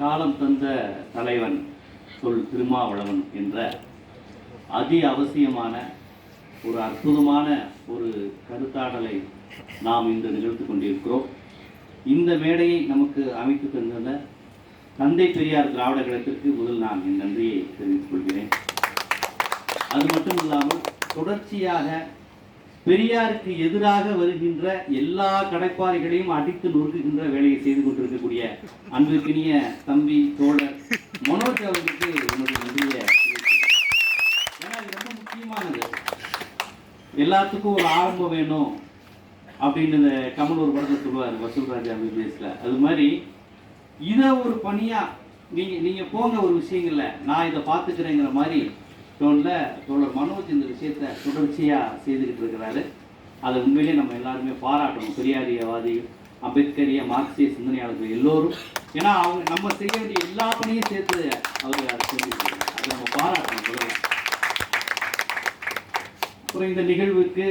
காலம் தந்த தலைவன் சொல் திருமாவளவன் என்ற அதி அவசியமான ஒரு அற்புதமான ஒரு கருத்தாடலை நாம் இன்று நிகழ்த்து கொண்டிருக்கிறோம். இந்த மேடையை நமக்கு அமைத்து தந்த தந்தை பெரியார் திராவிட கழகத்திற்கு முதல் நான் என் நன்றியை தெரிவித்துக் கொள்கிறேன். அது மட்டும் இல்லாமல் தொடர்ச்சியாக பெரியாருக்கு எதிராக வருகின்ற எல்லா கடைப்பாறைகளையும் அடித்து நொறுக்குகின்ற வேலையை செய்து கொண்டிருக்கக்கூடிய அன்பிற்கினிய தம்பி தோழர் மனோஜ் அவர்களுக்கு என்னுடைய நன்றியை. ஏன்னா இது ரொம்ப முக்கியமானது. எல்லாத்துக்கும் ஒரு ஆரம்பம் வேணும் அப்படின்னு இந்த கமல் ஒரு படத்தில் சொல்லுவார் வசூல்ராஜா பேசல. அது மாதிரி இதை ஒரு பணியா நீங்க போங்க ஒரு விஷயங்கள்ல நான் இதை பார்த்துக்கிறேங்கிற மாதிரி தோழர் மனோஜ் இந்த விஷயத்தை தொடர்ச்சியாக செய்துக்கிட்டு இருக்கிறாரு. அதை உண்மையிலே நம்ம எல்லாருமே பாராட்டணும். பெரியாரியவாதி, அம்பேத்கரிய, மார்க்சிய சிந்தனையாளர்கள் எல்லோரும். ஏன்னா அவங்க நம்ம செய்ய வேண்டிய எல்லா பணியும் சேர்த்து அவர் அதை செஞ்சுருக்காரு. அதை நம்ம பாராட்டணும். அப்புறம் இந்த நிகழ்வுக்கு